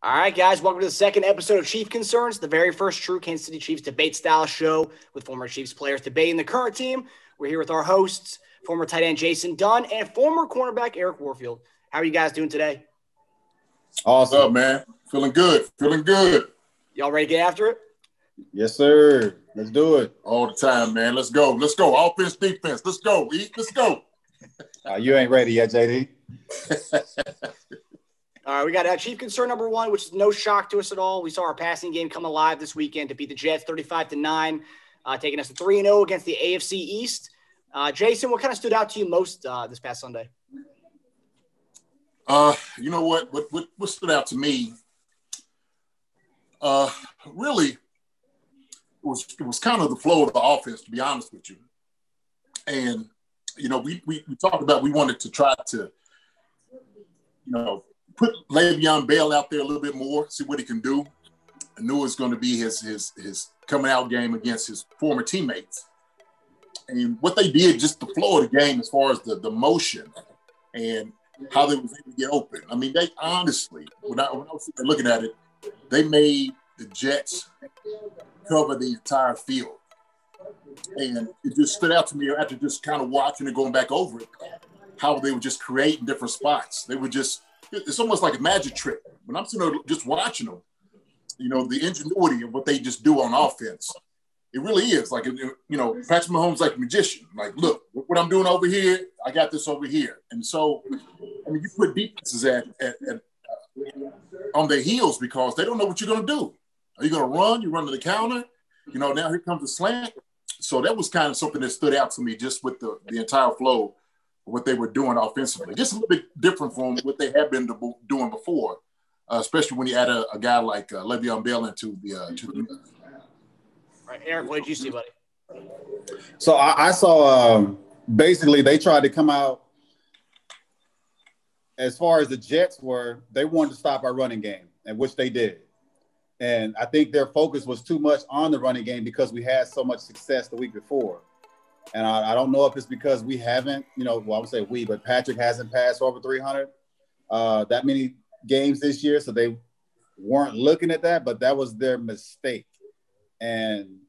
All right, guys, welcome to the second episode of Chief Concerns, the very first true Kansas City Chiefs debate-style show with former Chiefs players debating the current team. We're here with our hosts, former tight end Jason Dunn and former cornerback Eric Warfield. How are you guys doing today? Awesome. What's up, man? Feeling good. Y'all ready to get after it? Yes, sir. Let's do it. All the time, man. Let's go. Offense, defense. Let's go. Let's go. You ain't ready yet, JD. All right, we got Chief Concern number one, which is no shock to us at all. We saw our passing game come alive this weekend to beat the Jets 35-9, taking us to 3-0 against the AFC East. Jason, what kind of stood out to you most this past Sunday? You know what stood out to me? Really, it was kind of the flow of the offense, to be honest with you. And you know, we talked about we wanted to try to, put Le'Veon Bell out there a little bit more, see what he can do. I knew it was going to be his coming out game against his former teammates. And what they did, just the flow of the game as far as the motion and how they was able to get open. I mean, they honestly, when I was looking at it, they made the Jets cover the entire field. And it just stood out to me after just kind of watching and going back over it, how they were just creating different spots. They were just, it's almost like a magic trick. When I'm sitting there just watching them, the ingenuity of what they just do on offense, it really is like, Patrick Mahomes like a magician. Like, look, what I'm doing over here, I got this over here. And so, I mean, you put defenses on their heels because they don't know what you're going to do. Are you going to run? You run to the counter? Now here comes the slant. So that was kind of something that stood out to me just with the entire flow of what they were doing offensively. Just a little bit different from what they had been doing before, especially when you add a guy like Le'Veon Bell into the Right, Eric, what did you see, buddy? So I saw basically they tried to come out as far as the Jets were. They wanted to stop our running game, and which they did. And I think their focus was too much on the running game because we had so much success the week before. And I don't know if it's because we haven't, I would say we, but Patrick hasn't passed over 300 that many games this year. So they weren't looking at that, but that was their mistake. And,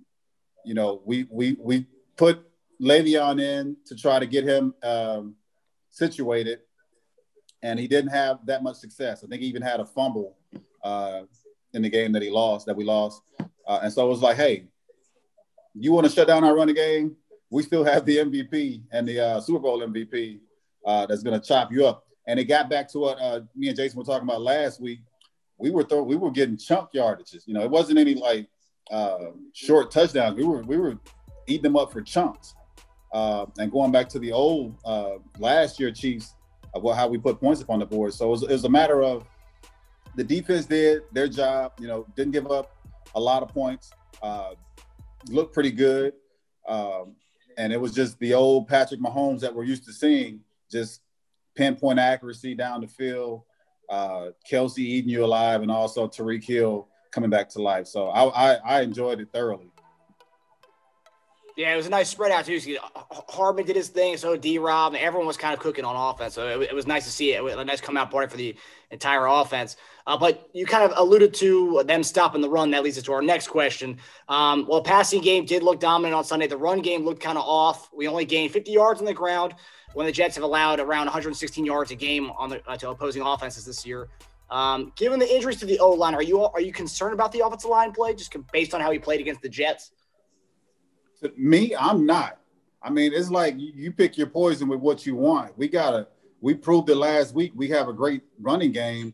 we put Le'Veon in to try to get him situated, and he didn't have that much success. I think he even had a fumble in the game that we lost. And so it was like, hey, you want to shut down our running game? We still have the MVP and the Super Bowl MVP that's going to chop you up. And it got back to what me and Jason were talking about last week. We were getting chunk yardages. It wasn't any short touchdowns. We were eating them up for chunks. And going back to the old last year Chiefs of how we put points up on the board. So it was a matter of the defense did their job. Didn't give up a lot of points. Looked pretty good. And it was just the old Patrick Mahomes that we're used to seeing, just pinpoint accuracy down the field, Kelce eating you alive, and also Tyreek Hill coming back to life. So I enjoyed it thoroughly. Yeah, it was a nice spread out, too. Hardman did his thing, so D-Rob, and everyone was kind of cooking on offense. So it was nice to see it. It was a nice come-out party for the entire offense. But you kind of alluded to them stopping the run. That leads us to our next question. Passing game did look dominant on Sunday. The run game looked kind of off. We only gained 50 yards on the ground when the Jets have allowed around 116 yards a game to opposing offenses this year. Given the injuries to the O-line, are you concerned about the offensive line play just based on how he played against the Jets? Me, I'm not. I mean, it's like you pick your poison with what you want. We proved it last week. We have a great running game.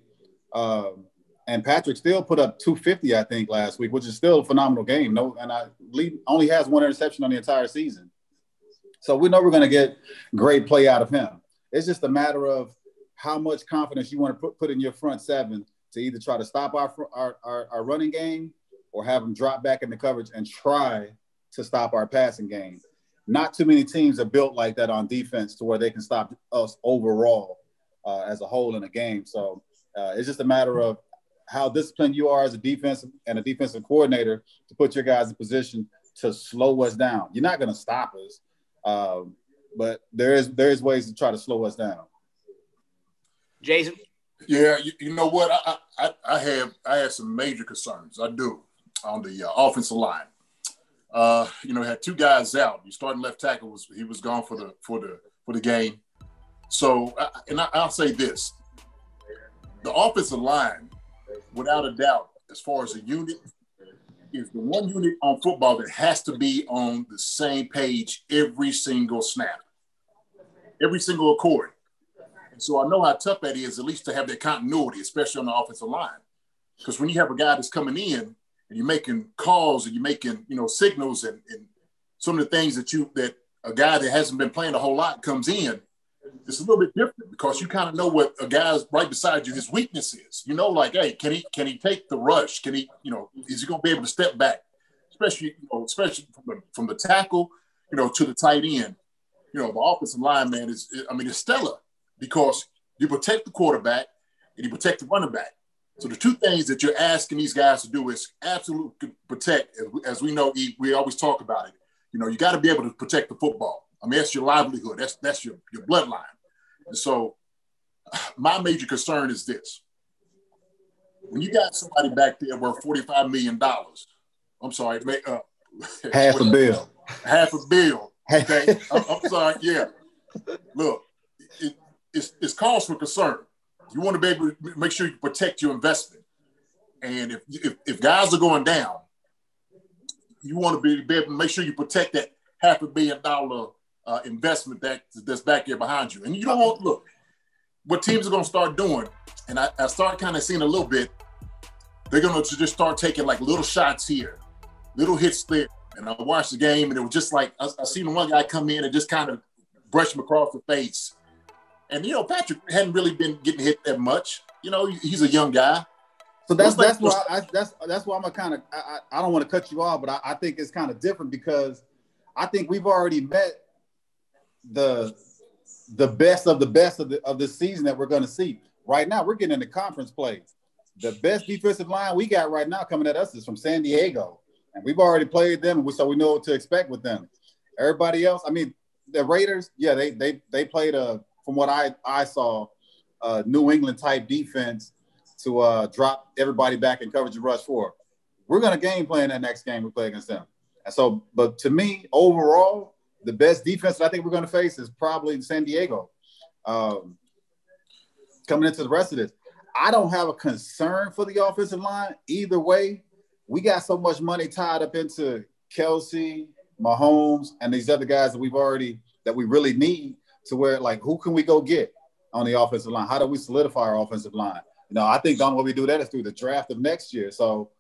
And Patrick still put up 250, I think, last week, which is still a phenomenal game. Only has one interception on the entire season. So we know we're going to get great play out of him. It's just a matter of how much confidence you want to put in your front seven to either try to stop our running game or have them drop back in the coverage and try to stop our passing game. Not too many teams are built like that on defense to where they can stop us overall as a whole in a game. So it's just a matter of how disciplined you are as a defensive coordinator to put your guys in position to slow us down. You're not going to stop us, but there is ways to try to slow us down. Jason? Yeah, you know what? I have some major concerns. I do on the offensive line. Had two guys out. Your starting left tackle was gone for the game. So, I'll say this: the offensive line, without a doubt, as far as a unit, is the one unit on football that has to be on the same page every single snap, every single accord. And so I know how tough that is, at least to have that continuity, especially on the offensive line. Because when you have a guy that's coming in and you're making calls and you're making, signals and some of the things that a guy that hasn't been playing a whole lot comes in, it's a little bit different because you kind of know what a guy's right beside you, his weakness is. Like, hey, can he take the rush? Can he, is he going to be able to step back? Especially from the tackle, to the tight end. The offensive line, man, it's stellar because you protect the quarterback and you protect the running back. So the two things that you're asking these guys to do is absolutely protect. As we know, we always talk about it. You got to be able to protect the football. That's your livelihood. That's your bloodline. And so my major concern is this. When you got somebody back there worth $45 million, I'm sorry, half a bill. Half a bill. Okay. I'm sorry. Yeah. Look, it's cause for concern. You want to be able to make sure you protect your investment. And if guys are going down, you want to be able to make sure you protect that $500 million investment that's back there behind you. And you don't want, look, what teams are going to start doing, and I start kind of seeing a little bit, they're going to just start taking like little shots here, little hits there. And I watched the game, and it was just like, I seen one guy come in and just kind of brush him across the face. And, Patrick hadn't really been getting hit that much. He's a young guy. So that's why I'm kind of, I don't want to cut you off, but I think it's kind of different because I think we've already met the best of the season that we're going to see. Right now, we're getting into conference play. The best defensive line we got right now coming at us is from San Diego. And we've already played them, so we know what to expect with them. Everybody else, the Raiders, yeah, they played from what I saw, New England type defense to drop everybody back in coverage and rush forward. We're going to game plan that next game we play against them. And so, but to me, overall, the best defense that I think we're going to face is probably San Diego. Coming into the rest of this, I don't have a concern for the offensive line either way. We got so much money tied up into Kelce, Mahomes, and these other guys that we really need to where, like, who can we go get on the offensive line? How do we solidify our offensive line? I think the only way we do that is through the draft of next year. So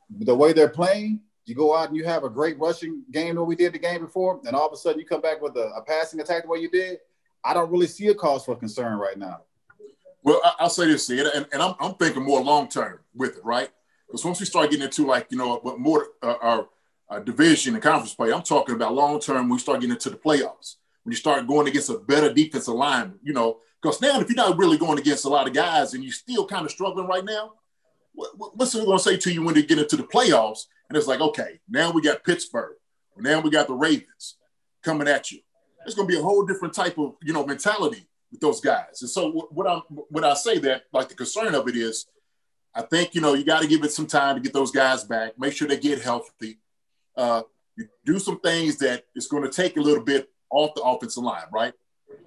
the way they're playing, you go out and you have a great rushing game that we did the game before, and all of a sudden you come back with a passing attack the way you did. I don't really see a cause for concern right now. Well, I'll say this, Sid, and I'm thinking more long-term with it, right? Because once we start getting into more our division and conference play, I'm talking about long-term. We start getting into the playoffs. When you start going against a better defensive line, because now if you're not really going against a lot of guys and you're still kind of struggling right now, what's it going to say to you when they get into the playoffs? And it's like, okay, now we got Pittsburgh. Now we got the Ravens coming at you. It's going to be a whole different type of, mentality with those guys. And so what I say that, like, the concern of it is, I think, you got to give it some time to get those guys back, make sure they get healthy. You do some things that it's going to take a little bit off the offensive line, right?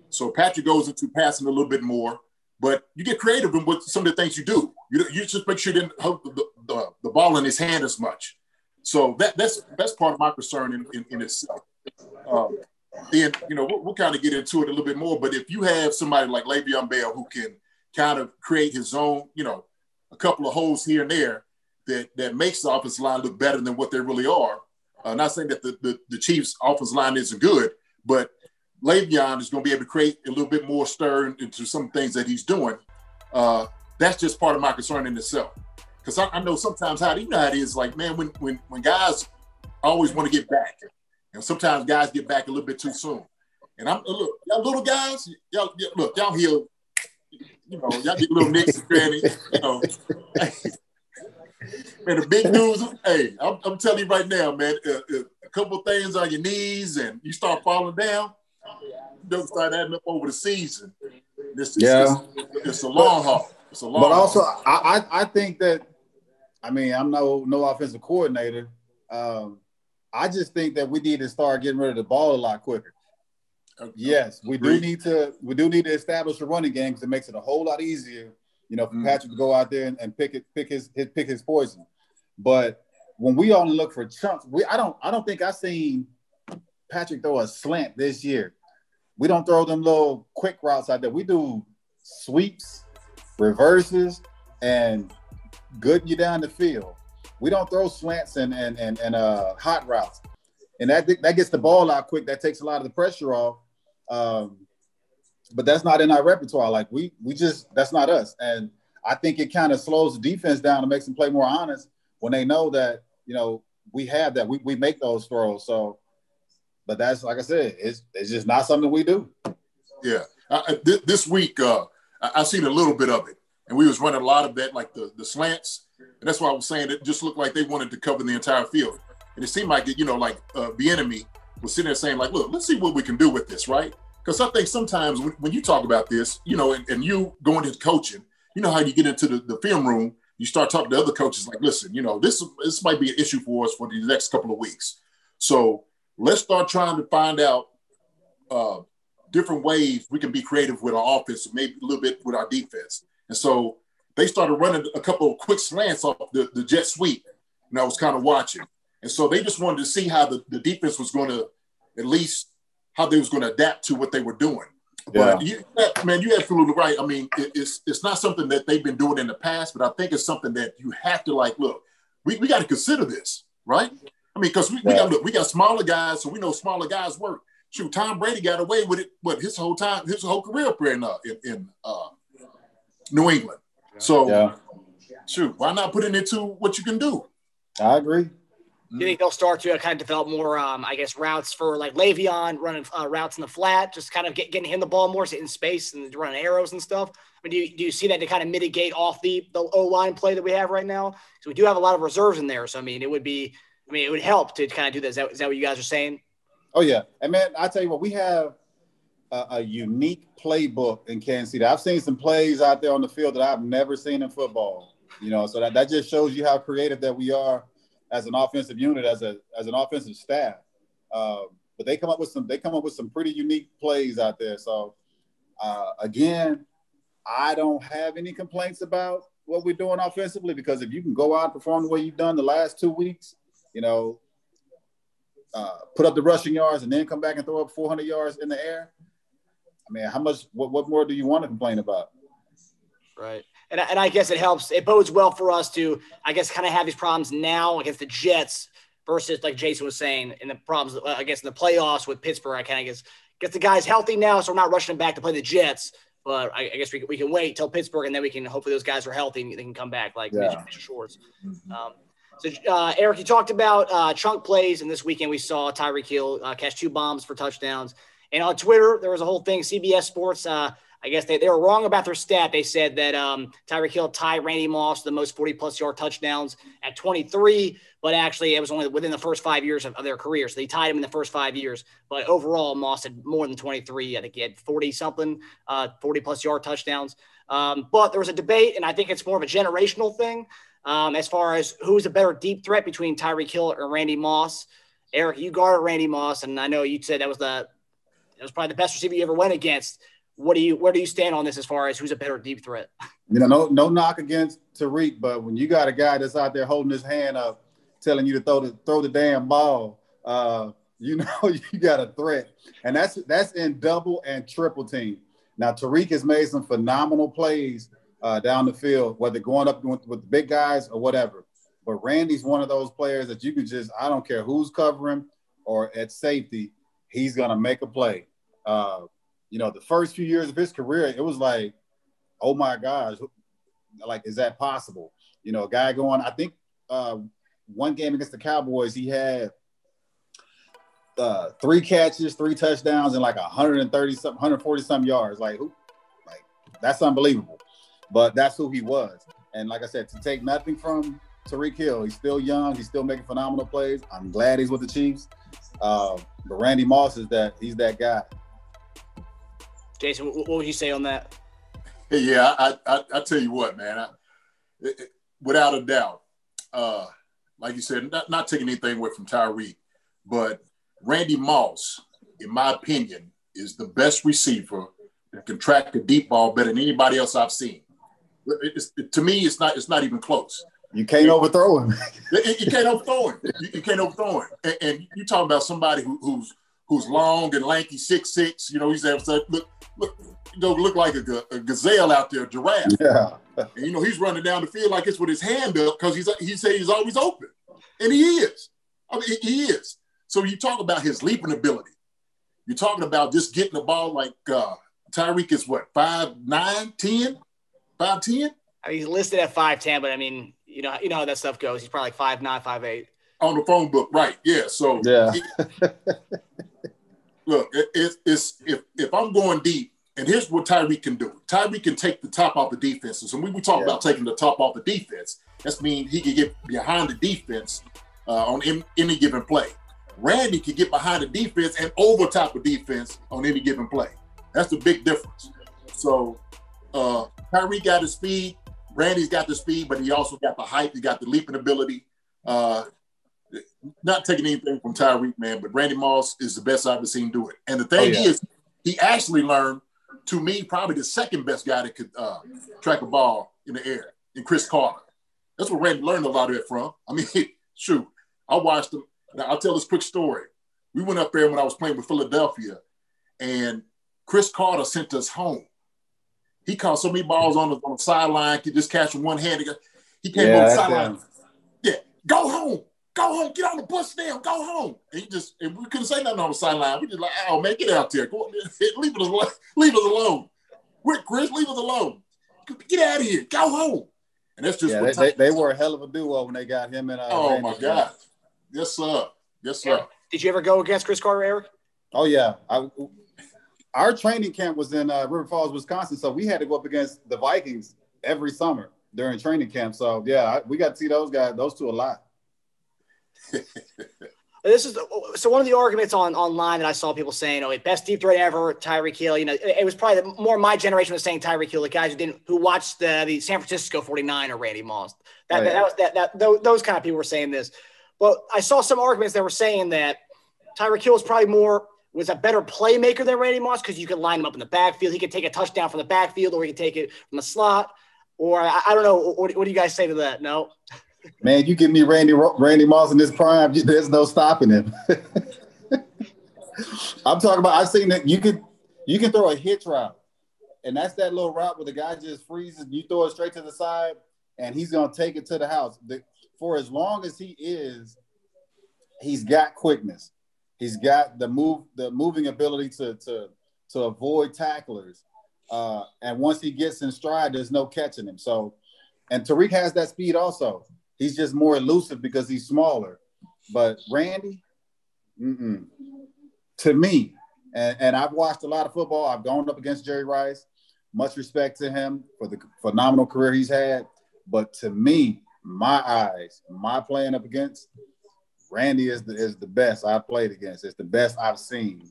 So Patrick goes into passing a little bit more, but you get creative with some of the things you do. You just make sure you didn't hold the ball in his hand as much. So that's part of my concern in itself. Then, we'll kind of get into it a little bit more, but if you have somebody like Le'Veon Bell who can kind of create his own, a couple of holes here and there that makes the offensive line look better than what they really are. Not saying that the Chiefs' offensive line isn't good, but Le'Veon is going to be able to create a little bit more stir into some things that he's doing. That's just part of my concern in itself. Because I know sometimes how it is, like, man, when guys always want to get back, and sometimes guys get back a little bit too soon. And look, y'all little guys, y'all heal, y'all get little nicks and crannies, Man, the big dudes, hey, I'm telling you right now, man, a couple of things on your knees and you start falling down, you don't start adding up over the season. It's a long haul. It's a long. But also, I think that, I mean, I'm no offensive coordinator. I just think that we need to start getting rid of the ball a lot quicker. Yes, we do need to establish a running game because it makes it a whole lot easier, you know, for Patrick to go out there and pick his poison. But when we only look for chunks, I don't think I've seen Patrick throw a slant this year. We don't throw them little quick routes out there. We do sweeps, reverses, and gooden you down the field. We don't throw slants and hot routes, and that gets the ball out quick. That takes a lot of the pressure off. But that's not in our repertoire. Like we just, that's not us. And I think it kind of slows the defense down and makes them play more honest when they know that, you know, we have that. We make those throws. So, but that's, like I said, it's just not something we do. Yeah. This week, I've seen a little bit of it. And we was running a lot of that, like the slants. And that's why I was saying it just looked like they wanted to cover the entire field. And it seemed like, you know, like the enemy was sitting there saying, like, look, let's see what we can do with this, right? Because I think sometimes when you talk about this, you know, and you going into coaching, you know how you get into the film room, you start talking to other coaches like, listen, you know, this might be an issue for us for the next couple of weeks. So let's start trying to find out different ways we can be creative with our offense, maybe a little bit with our defense. And so they started running a couple of quick slants off the jet sweep, and I was kind of watching. And so they just wanted to see how the defense was going to, at least how they was going to adapt to what they were doing. Yeah. But you're absolutely right. I mean, it's not something that they've been doing in the past, but I think it's something that you have to, like, look, we got to consider this, right? I mean, because we got smaller guys, so we know smaller guys work. Shoot, Tom Brady got away with it, his whole career up here in New England. So, shoot, why not put it into what you can do? I agree. Do you think they'll start to kind of develop more, I guess, routes for like Le'Veon, running routes in the flat, just kind of getting him the ball more, sitting in space and running arrows and stuff? I mean, do you see that to kind of mitigate off the O-line play that we have right now? So we do have a lot of reserves in there. So, I mean, it would help to kind of do that. Is that what you guys are saying? Oh, yeah. And, man, I tell you what, we have a unique playbook in Kansas City. I've seen some plays out there on the field that I've never seen in football. You know, so that just shows you how creative that we are as an offensive unit, as an offensive staff. But they come up with some pretty unique plays out there. So again, I don't have any complaints about what we're doing offensively, because if you can go out and perform the way you've done the last 2 weeks, you know, put up the rushing yards and then come back and throw up 400 yards in the air, I mean, what more do you want to complain about? Right. And I guess it helps. It bodes well for us to, I guess, kind of have these problems now against the Jets versus, like Jason was saying, in the problems, I guess, in the playoffs with Pittsburgh. I kind of get the guys healthy now, so we're not rushing them back to play the Jets. But I guess we can wait till Pittsburgh, and then we can hopefully those guys are healthy and they can come back like Mr. Schwartz. So, Eric, you talked about chunk plays, and this weekend we saw Tyreek Hill catch 2 bombs for touchdowns. And on Twitter, there was a whole thing, CBS Sports, I guess they were wrong about their stat. They said that Tyreek Hill tied Randy Moss the most 40-plus yard touchdowns at 23, but actually it was only within the first 5 years of their career. So they tied him in the first 5 years. But overall, Moss had more than 23. I think he had 40-something, 40-plus yard touchdowns. But there was a debate, and I think it's more of a generational thing as far as who's a better deep threat between Tyreek Hill or Randy Moss. Eric, you guarded Randy Moss, and I know you said that was probably the best receiver you ever went against. Where do you stand on this as far as who's a better deep threat? You know, no knock against Tyreek, but when you got a guy that's out there holding his hand up, telling you to throw the damn ball, you know you got a threat, and that's in double and triple team. Now Tyreek has made some phenomenal plays down the field, whether going up with the big guys or whatever. But Randy's one of those players that you can just, I don't care who's covering or at safety, he's gonna make a play. You know, the first few years of his career, it was like, oh my gosh, like, is that possible? You know, a guy going, I think one game against the Cowboys, he had 3 catches, 3 touchdowns, and like 140-something yards. Like that's unbelievable. But that's who he was. And like I said, to take nothing from Tyreek Hill, he's still young, he's still making phenomenal plays. I'm glad he's with the Chiefs. But Randy Moss he's that guy. Jason, what would you say on that? Yeah, I tell you what, man. Without a doubt, like you said, not taking anything away from Tyreek, but Randy Moss, in my opinion, is the best receiver that can track a deep ball better than anybody else I've seen. To me, it's not even close. You can't overthrow him. You can't overthrow him. You can't overthrow him. And you talk about somebody who's long and lanky, 6'6". You know, he's look like a gazelle out there, a giraffe. Yeah. And, you know, he's running down the field like it's with his hand up because he said he's always open, and he is. I mean, he is. So you talk about his leaping ability. You're talking about just getting the ball like Tyreek is what, 5'9", 10, 5'10"? I mean, he's listed at 5'10", but I mean, you know how that stuff goes. He's probably like 5'9", 5'8". On the phone book, right? Yeah. So yeah. Look, it's if I'm going deep, and here's what Tyreek can do. Tyreek can take the top off the defense. So when we talk about taking the top off the defense, that means he can get behind the defense on any given play. Randy can get behind the defense and over top of defense on any given play. That's the big difference. So Tyreek got the speed, Randy's got the speed, but he also got the height. He got the leaping ability. Not taking anything from Tyreek, man, but Randy Moss is the best I've ever seen do it. And the thing is, he actually learned, to me, probably the second best guy that could track a ball in the air, in Chris Carter. That's where Randy learned a lot of it from. I mean, shoot, I watched him. Now, I'll tell this quick story. We went up there when I was playing with Philadelphia, and Chris Carter sent us home. He caught so many balls on the sideline, could just catch with one hand. He came on the sideline. Yeah, go home. Go home. Get on the bus now. Go home. And we couldn't say nothing on the sideline. We just like, oh, man, get out there. Go on, leave us alone. Leave us alone. Chris, leave us alone. Get out of here. Go home. And that's just they were a hell of a duo when they got him and oh, Randy. My God. Yes, sir. Yes, sir. Did you ever go against Chris Carter, Eric? Oh, yeah. Our training camp was in River Falls, Wisconsin, so we had to go up against the Vikings every summer during training camp. So, yeah, we got to see those two a lot. So one of the arguments online that I saw people saying, best deep threat ever, Tyreek Hill. You know, it was probably more my generation was saying Tyreek Hill, the guys who watched the San Francisco 49er, Randy Moss. Those kind of people were saying this. But I saw some arguments that were saying that Tyreek Hill was a better playmaker than Randy Moss because you could line him up in the backfield. He could take a touchdown from the backfield, or he could take it from the slot. Or I don't know. What do you guys say to that? No. Man, you give me Randy Moss in this prime, there's no stopping him. I'm talking about, I've seen that you can throw a hitch route, and that's that little route where the guy just freezes, you throw it straight to the side, and he's going to take it to the house. For as long as he is, he's got quickness. He's got the moving ability to avoid tacklers. And once he gets in stride, there's no catching him. So, and Tyreek has that speed also. He's just more elusive because he's smaller. But Randy, to me, and I've watched a lot of football. I've gone up against Jerry Rice. Much respect to him for the phenomenal career he's had. But to me, my playing up against, Randy is the best I've played against. It's the best I've seen.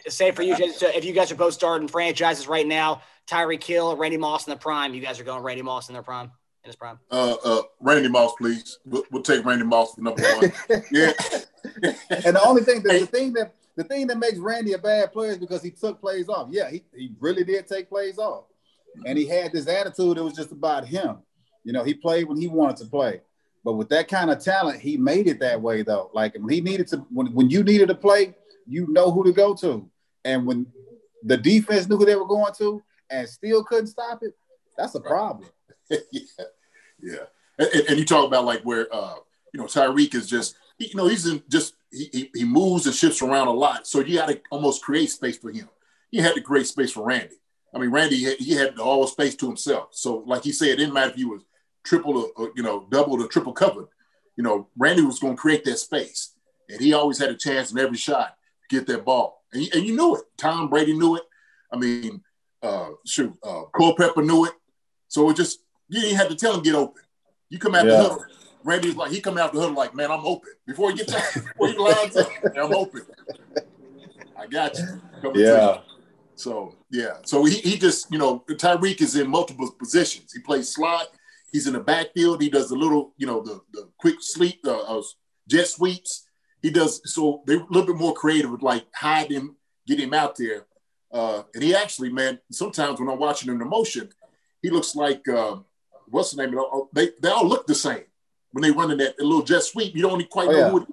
Say for you, if you guys are both starting franchises right now, Tyreek Hill, Randy Moss in the prime, you guys are going Randy Moss in his prime. Randy Moss, please. We'll take Randy Moss for number one. Yeah. And the only thing, the thing that makes Randy a bad player is because he took plays off. Yeah, he really did take plays off, and he had this attitude. It was just about him. You know, he played when he wanted to play. But with that kind of talent, he made it that way though. Like when he needed to, when you needed to play, you know who to go to. And when the defense knew who they were going to and still couldn't stop it, that's a problem. Yeah. And you talk about like where Tyreek is just, he moves and shifts around a lot. So you got to almost create space for him. You had to create space for Randy. I mean, Randy, he had all space to himself. So like he said, it didn't matter if he was triple or double or triple covered. Randy was going to create that space. And he always had a chance in every shot to get that ball. And you knew it. Tom Brady knew it. I mean, Culpepper knew it. So it just, you didn't have to tell him get open. You come out the huddle. Randy's like, he come out the huddle like, man, I'm open. Before he gets out, before he lines up, I'm open. I got you. So, yeah. So he just, Tyreek is in multiple positions. He plays slot. He's in the backfield. He does the little, the quick jet sweeps. He does. So they're a little bit more creative with like hide him, get him out there. And he actually, man, sometimes when I'm watching him in motion, he looks like, what's the name? They all look the same when they run in that little jet sweep. You don't quite know who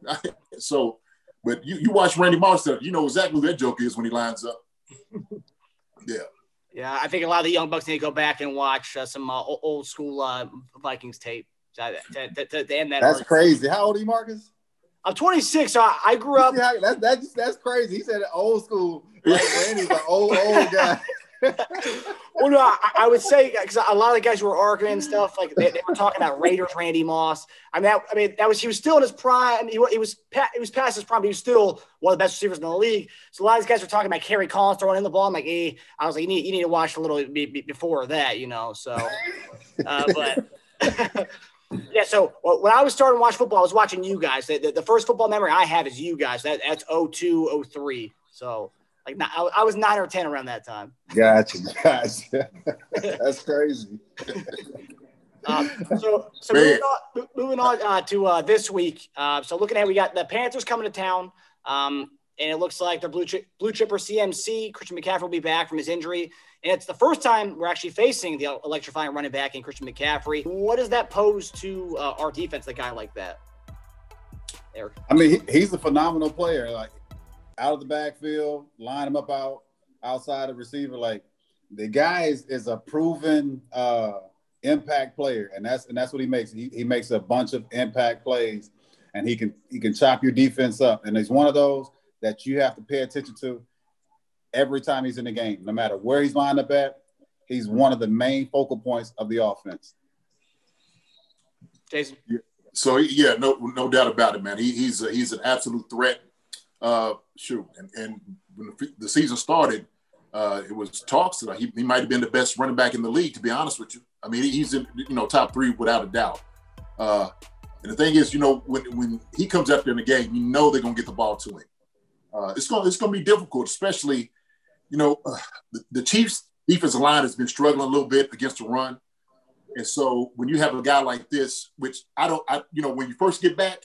it is. So, but you watch Randy Moss stuff, you know exactly who that joke is when he lines up. Yeah. Yeah, I think a lot of the young bucks need to go back and watch some old school Vikings tape to end that. That's crazy. How old are you, Marcus? I'm 26. So I grew up. That's crazy. He said old school. Like Randy's an old guy. Well, no, I would say because a lot of the guys who were arguing and stuff, like they were talking about Raiders Randy Moss. He was still in his prime. He was past his prime. But he was still one of the best receivers in the league. So a lot of these guys were talking about Kerry Collins throwing in the ball. I'm like, I was like, you need to watch a little bit before that, So, but. Yeah, so when I was starting to watch football, I was watching you guys. The first football memory I have is you guys. That's 02, 03. So, like, I was 9 or 10 around that time. Gotcha. That's crazy. So moving on to this week. So looking ahead, we got the Panthers coming to town. And it looks like their blue chipper CMC, Christian McCaffrey, will be back from his injury. And it's the first time we're actually facing the electrifying running back in Christian McCaffrey. What does that pose to our defense, a guy like that? Eric? I mean, he's a phenomenal player. Like, out of the backfield, line him up outside the receiver. Like, the guy is a proven impact player, and that's what he makes. He makes a bunch of impact plays, and he can chop your defense up. And he's one of those that you have to pay attention to every time he's in the game, no matter where he's lined up at. He's one of the main focal points of the offense. Jason? Yeah. So, yeah, no doubt about it, man. He's an absolute threat. And when the season started, it was talks that he might have been the best running back in the league, to be honest with you. I mean, he's in, top 3 without a doubt. And the thing is, when he comes out there in the game, they're going to get the ball to him. It's going to be difficult, especially, the Chiefs' defensive line has been struggling a little bit against the run. And so when you have a guy like this, which when you first get back,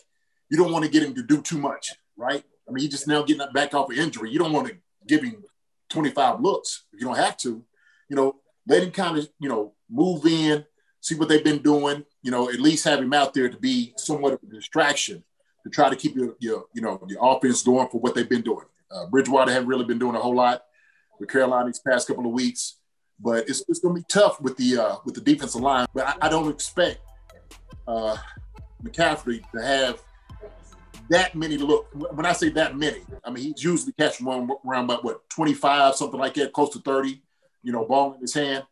you don't want to get him to do too much, right? I mean, he's just now getting back off an injury. You don't want to give him 25 looks. You don't have to, let him kind of, move in, see what they've been doing, at least have him out there to be somewhat of a distraction to try to keep your offense going for what they've been doing. Bridgewater haven't really been doing a whole lot with Carolina these past couple of weeks, but it's going to be tough with the defensive line. But I don't expect McCaffrey to have that many looks. When I say that many, I mean, he's usually catching one around about 25, something like that, close to 30, ball in his hand.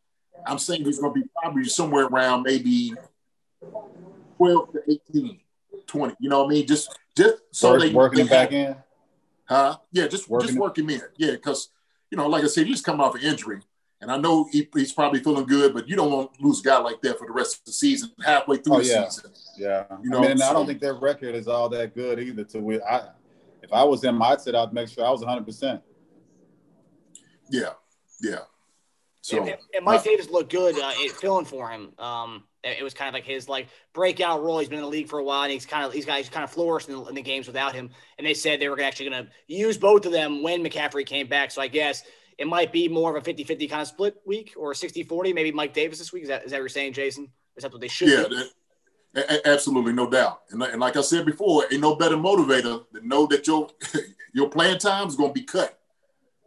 I'm saying he's going to be probably somewhere around maybe 12 to 18, 20. You know what I mean? Just so they working him back in. Huh? Yeah, just work him in. Yeah, because like I said, he's coming off an injury, and I know he's probably feeling good, but you don't want to lose a guy like that for the rest of the season, halfway through the season. Yeah, I don't think their record is all that good either. If I was him, I'd I'd make sure I was 100%. Yeah. So and Mike Davis looked good filling for him. It was kind of like his breakout role. He's been in the league for a while, and he's kind of flourished in the games without him. And they said they were actually going to use both of them when McCaffrey came back. So I guess it might be more of a 50-50 kind of split week, or a 60-40, maybe Mike Davis this week. Is that what you're saying, Jason? Is that what they should do? Absolutely, no doubt. And like I said before, ain't no better motivator than know that your playing time is going to be cut.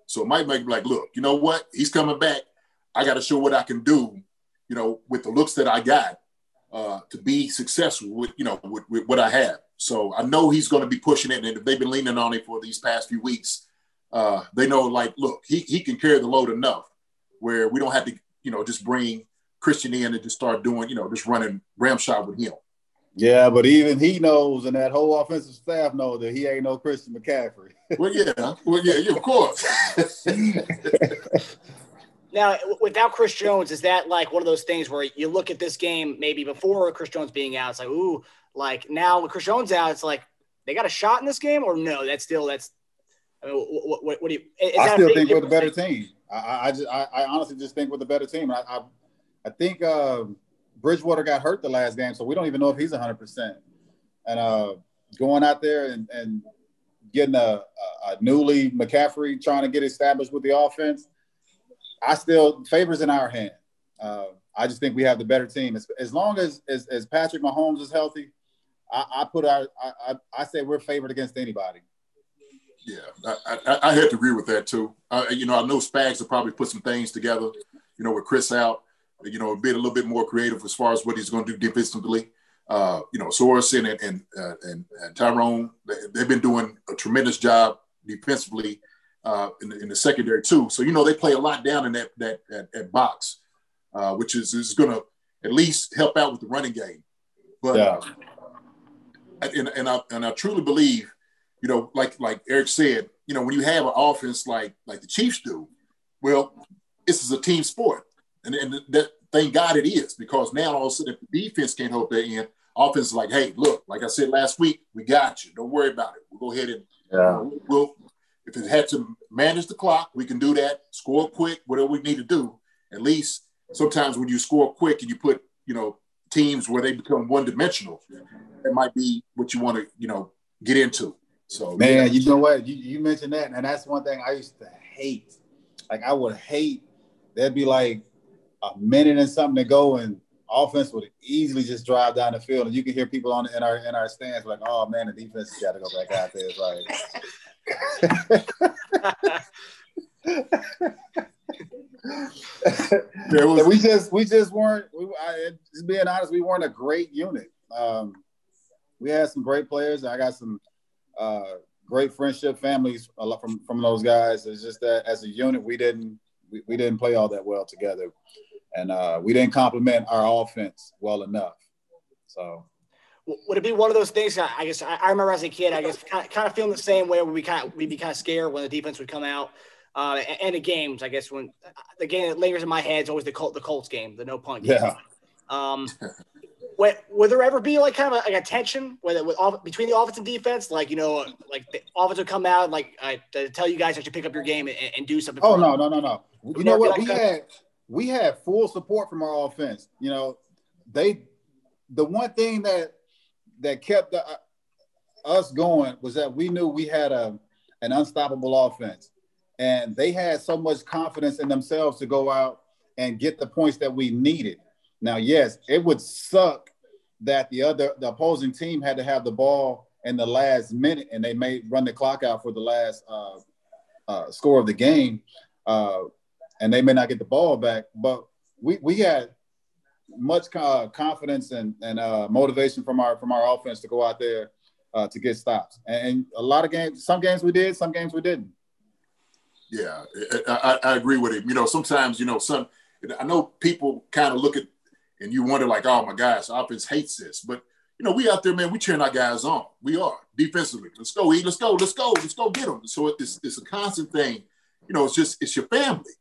So it might make like, look, you know what? He's coming back. I got to show what I can do, with the looks that I got to be successful with what I have. So I know he's going to be pushing it. And if they've been leaning on him for these past few weeks, they know, look, he can carry the load enough where we don't have to, just bring Christian in and just start doing, just running ram shot with him. Yeah, but even he knows, and that whole offensive staff knows that he ain't no Christian McCaffrey. Well, yeah, of course. Now, without Chris Jones, is that one of those things where you look at this game maybe before Chris Jones being out, it's like, ooh, now with Chris Jones out, it's like they got a shot in this game, or no? That's I mean, what do you? I still think we're the better team. I honestly just think we're the better team. I think Bridgewater got hurt the last game, so we don't even know if he's 100%. And going out there and getting a newly McCaffrey trying to get established with the offense, I still favors in our hand. I just think we have the better team. As long as Patrick Mahomes is healthy, I say we're favored against anybody. Yeah, I had to agree with that too. I know Spags will probably put some things together, with Chris out, be a little bit more creative as far as what he's going to do defensively. Sorensen and Tyrone, they've been doing a tremendous job defensively in the secondary too. So, they play a lot down in that box, which is going to at least help out with the running game. But and I truly believe, like Eric said, when you have an offense like the Chiefs do, well, this is a team sport. And that, thank God it is, because now all of a sudden, if the defense can't hold that in, offense is like, hey, look, like I said last week, we got you. Don't worry about it. We'll go ahead and we'll if it had to manage the clock, we can do that, score quick, whatever we need to do. At least sometimes when you score quick and you put, teams where they become one-dimensional, that might be what you want to, get into. So, man, you know what? You mentioned that, and that's one thing I used to hate. Like, I would hate, there'd be like a minute and something to go, and offense would easily just drive down the field, and you can hear people in our stands like, "Oh man, the defense has got to go back out there." It's like we just weren't. Just being honest, we weren't a great unit. We had some great players. I got some great friendship families from those guys. It's just that as a unit, we didn't play all that well together. And we didn't complement our offense well enough. So, would it be one of those things? I guess I remember as a kid, I guess kind of feeling the same way, where we'd be kind of scared when the defense would come out. And the games, I guess, when the game that lingers in my head is always the Colts game, the no punt game. Yeah. Would there ever be like kind of a tension between the offense and defense? Like, like the offense would come out and to tell you guys that you pick up your game and do something. Oh, no. You know what? We had full support from our offense. The one thing that kept us going was that we knew we had an unstoppable offense, and they had so much confidence in themselves to go out and get the points that we needed. Now, yes, it would suck that the opposing team had to have the ball in the last minute, and they may run the clock out for the last score of the game. And they may not get the ball back, but we had much confidence and motivation from our offense to go out there to get stops. And a lot of games, some games we did, some games we didn't. Yeah, I agree with him. Sometimes, I know people kind of look at and you wonder like, oh my gosh, offense hates this. But, we out there, man, we cheering our guys on. We are defensively. Let's go, E. Let's go get them. So it's a constant thing. It's your family.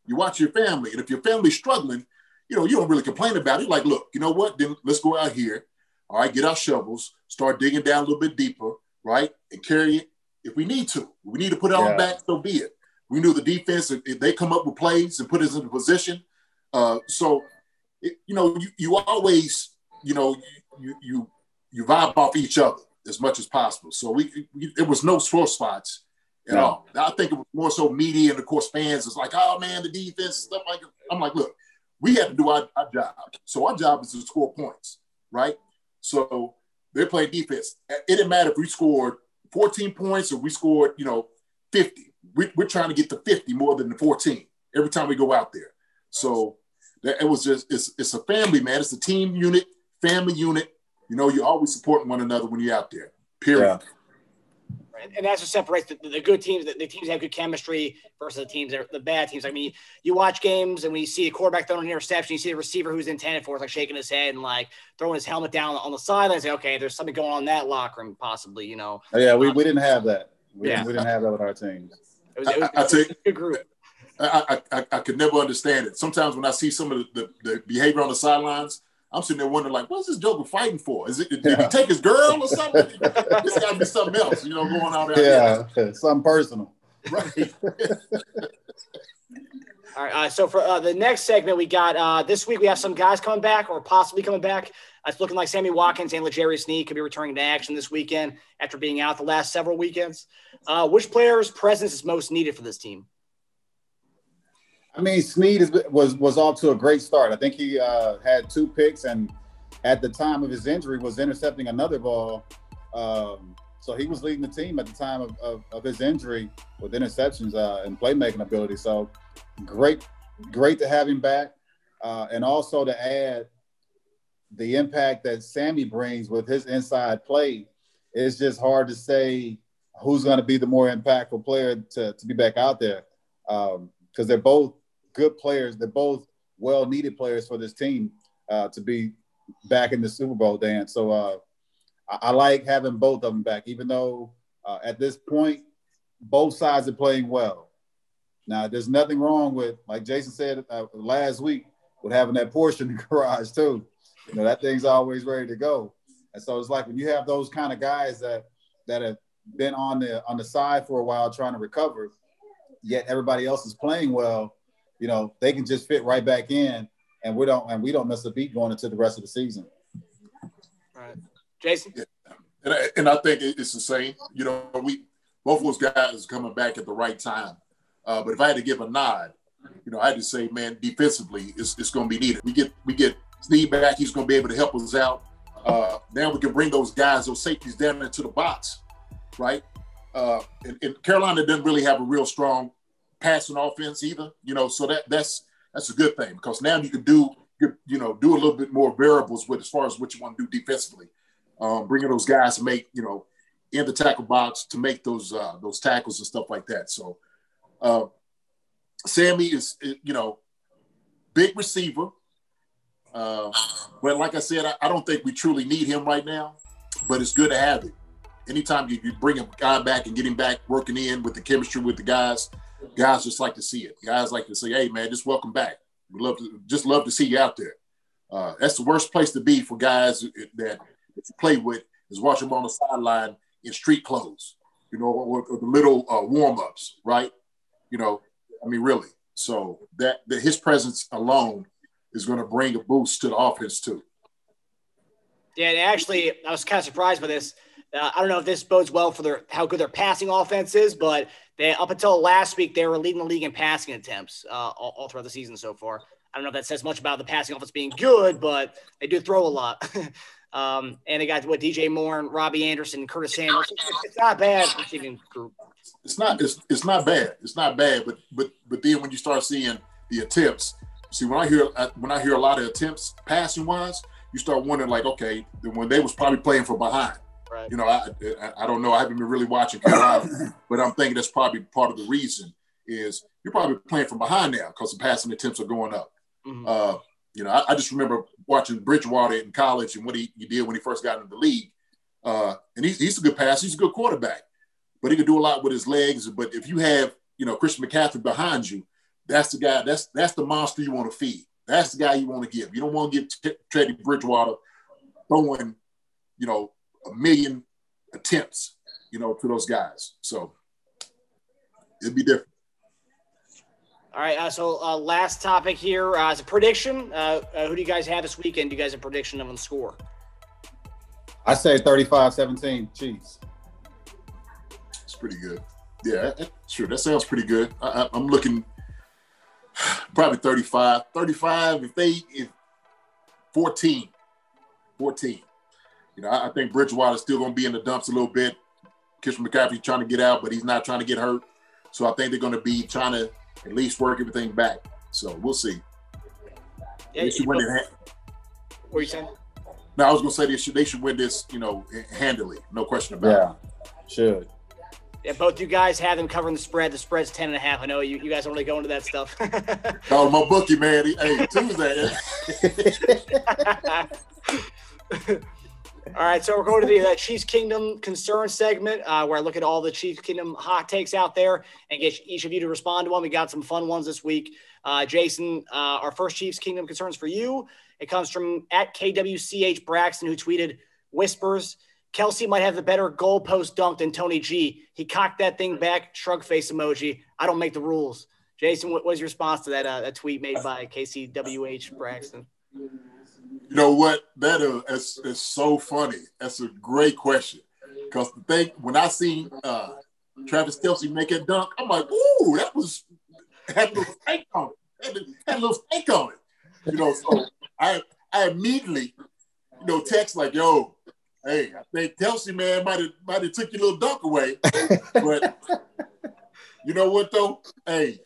You watch your family, and if your family's struggling, you don't really complain about it. Like, look, you know what? Then let's go out here. All right, get our shovels, start digging down a little bit deeper, right, and carry it if we need to. We need to put it on our back, so be it. We knew the defense, if they come up with plays and put us in a position. You always, you vibe off each other as much as possible. So there was no sore spots at all. I think it was more so media and, of course, fans. It's like, oh, man, the defense, stuff like that. I'm like, look, we have to do our job. So our job is to score points, right? So they're playing defense. It didn't matter if we scored 14 points or we scored, 50. We're trying to get to 50 more than the 14 every time we go out there. So it was just, it's a family, man. It's a team unit, family unit. You're always supporting one another when you're out there, period. Yeah. And that's what separates the good teams, the teams that have good chemistry versus the bad teams. I mean, you watch games and when you see the quarterback throwing an interception, you see the receiver who's intended for it, like shaking his head and like throwing his helmet down on the sideline. Say, okay, there's something going on in that locker room, possibly. Oh, yeah, we didn't have that. We didn't have that with our teams. It was a good group. I could never understand it. Sometimes when I see some of the behavior on the sidelines, I'm sitting there wondering, like, what's this Joker fighting for? Did he take his girl or something? This got to be something else, going on there. Yeah, something personal. Right. All right. So for the next segment, we got this week, we have some guys coming back or possibly coming back. It's looking like Sammy Watkins and L'Jarius Sneed could be returning to action this weekend after being out the last several weekends. Which player's presence is most needed for this team? I mean, Sneed was off to a great start. I think he had 2 picks, and at the time of his injury was intercepting another ball. So he was leading the team at the time of his injury with interceptions and playmaking ability. So great to have him back. And also to add the impact that Sammy brings with his inside play. It's just hard to say who's going to be the more impactful player to be back out there, because they're both good players. They're both well-needed players for this team to be back in the Super Bowl dance. So I like having both of them back, even though at this point, both sides are playing well. Now, there's nothing wrong with, like Jason said last week, with having that Porsche in the garage too. That thing's always ready to go. And so it's like when you have those kind of guys that have been on the side for a while trying to recover, yet everybody else is playing well, they can just fit right back in, and we don't miss a beat going into the rest of the season. All right. Jason? Yeah. And I think it's the same. Both of those guys are coming back at the right time. But if I had to give a nod, I had to say, man, defensively, it's going to be needed. We get Sneed back. He's going to be able to help us out. Now we can bring those safeties down into the box, right? And Carolina doesn't really have a real strong passing offense either, so that's a good thing, because now you can do a little bit more variables with as far as what you want to do defensively. Bringing those guys to make, in the tackle box to make those tackles and stuff like that. So Sammy is, big receiver. But like I said, I don't think we truly need him right now, but it's good to have it. Anytime you bring a guy back and get him back working in with the chemistry with the guys just like to see it. Guys like to say, hey, man, just welcome back. We love to see you out there. That's the worst place to be for guys that you play with, is watch them on the sideline in street clothes, or the little warm-ups, right? Really. So that his presence alone is going to bring a boost to the offense too. Yeah, and actually, I was kind of surprised by this. I don't know if this bodes well for how good their passing offense is, but up until last week, they were leading the league in passing attempts all throughout the season so far. I don't know if that says much about the passing offense being good, but they do throw a lot. And they got DJ Moore and Robbie Anderson, Curtis Samuels. It's not bad receiving group. It's not bad. It's not bad. But then when you start seeing the attempts, see, when I hear a lot of attempts passing wise, you start wondering, like, okay, when they was probably playing from behind. Right. I don't know. I haven't been really watching Carolina, but I'm thinking that's probably part of the reason is you're probably playing from behind now because the passing attempts are going up. Mm-hmm. I just remember watching Bridgewater in college and what he did when he first got into the league. And he's a good passer. He's a good quarterback, but he can do a lot with his legs. But if you have, Christian McCaffrey behind you, that's the guy, that's the monster you want to feed. That's the guy you want to give. You don't want to give Teddy Bridgewater throwing, a million attempts, to those guys. So it'd be different. All right. So last topic here is a prediction. Who do you guys have this weekend? Do you guys have a prediction of the score? I say 35-17 Chiefs. It's pretty good. Yeah, sure. That sounds pretty good. I'm looking probably 35. 35, if 14. I think Bridgewater's still going to be in the dumps a little bit. Christian McCaffrey's trying to get out, but he's not trying to get hurt. So I think they're going to be trying to at least work everything back. So we'll see. Yeah, they should win it. What are you saying? No, I was going to say they should win this, handily. No question about it. Yeah, should. Yeah, both you guys have them covering the spread. The spread's 10.5. I know you guys don't really go into that stuff. Oh, my bookie, man. Hey, Tuesday. All right, so we're going to the Chiefs Kingdom Concern segment where I look at all the Chiefs Kingdom hot takes out there and get each of you to respond to one. We got some fun ones this week. Jason, our first Chiefs Kingdom Concerns for you It comes from at KWCH Braxton, who tweeted, "Whispers, Kelce might have the better goalpost dunk than Tony G. He cocked that thing back, shrug face emoji. I don't make the rules." Jason, what was your response to that tweet made by KCWH Braxton? You know what? That is so funny. That's a great question. Because the thing, when I see Travis Kelce make that dunk, I'm like, ooh, had a little steak on it. Had a little steak on it. You know, so I immediately, text like, yo, hey, I think Kelce, man, might have took your little dunk away. But you know what, though? Hey,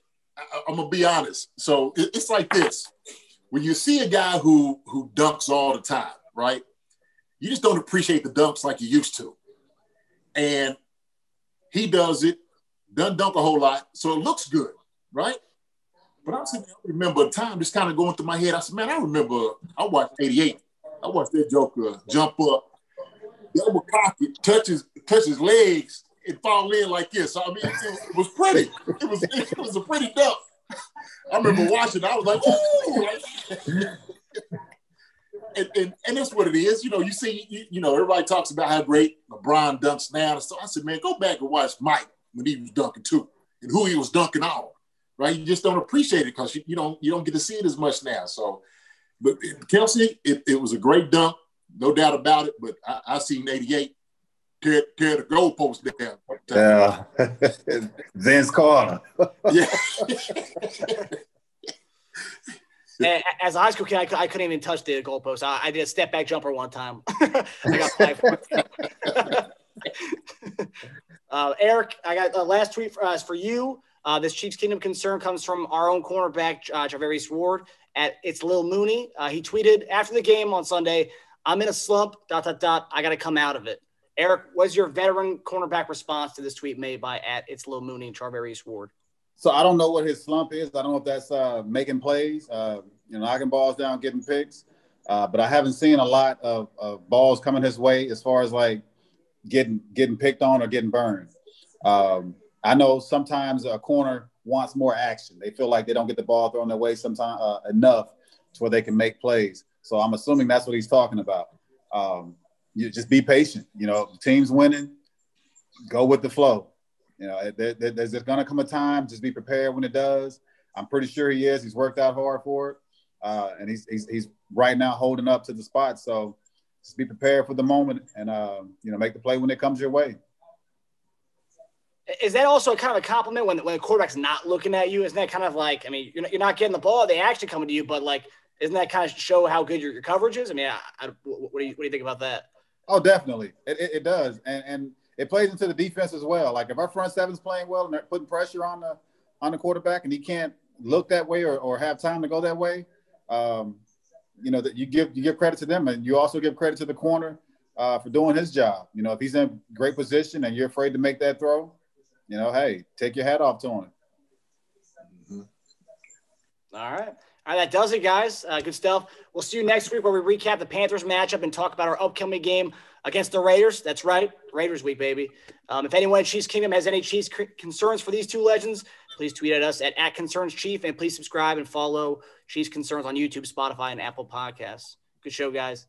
I'm going to be honest. So it's like this. When you see a guy who dunks all the time, right, you just don't appreciate the dunks like you used to. And he does it, doesn't dunk a whole lot, so it looks good, right? But I remember a time just kind of going through my head. I said, man, I watched 88. I watched that joker jump up, double cock it, touch his legs, and fall in like this. So, I mean, it was pretty. It was a pretty dunk. I remember watching it. I was like, ooh. And that's what it is. You see, everybody talks about how great LeBron dunks now. So I said, man, go back and watch Mike when he was dunking too and who he was dunking on, right? You just don't appreciate it because you don't get to see it as much now. So, but Kelce, it was a great dunk, no doubt about it. But I seen 88 tear the goalpost down. Yeah. Vince Carter. Yeah. As a high school kid, I couldn't even touch the goalpost. I did a step back jumper one time. I got 5 points. Eric, I got the last tweet for you. This Chiefs Kingdom concern comes from our own cornerback, Travis Ward, at It's Lil Mooney. He tweeted after the game on Sunday, "I'm in a slump, ... I got to come out of it." Eric, what's your veteran cornerback response to this tweet made by at It's Lil Mooney and Travis Ward? So I don't know what his slump is. I don't know if that's making plays, knocking balls down, getting picks. But I haven't seen a lot of balls coming his way as far as like getting picked on or getting burned. I know sometimes a corner wants more action. They feel like they don't get the ball thrown their way sometimes enough to where they can make plays. So I'm assuming that's what he's talking about. You just be patient. The team's winning. Go with the flow. There's going to come a time. Just be prepared when it does. I'm pretty sure he is. He's worked out hard for it, and he's right now holding up to the spot. So just be prepared for the moment, and make the play when it comes your way. Is that also kind of a compliment when the quarterback's not looking at you? Isn't that kind of like, I mean, you're not getting the ball, they actually coming to you, but like, isn't that kind of show how good your coverage is? I mean, what do you think about that? Oh, definitely, it does, and it plays into the defense as well. Like if our front seven's playing well and they're putting pressure on the quarterback and he can't look that way or have time to go that way, that you give credit to them, and you also give credit to the corner for doing his job. If he's in great position and you're afraid to make that throw, hey, take your hat off to him. Mm-hmm. All right, that does it, guys. Good stuff. We'll see you next week where we recap the Panthers matchup and talk about our upcoming game against the Raiders. That's right, Raiders week, baby. If anyone at Chiefs Kingdom has any Chiefs concerns for these two legends, please tweet at us at @ConcernsChief, and please subscribe and follow Chiefs Concerns on YouTube, Spotify, and Apple Podcasts. Good show, guys.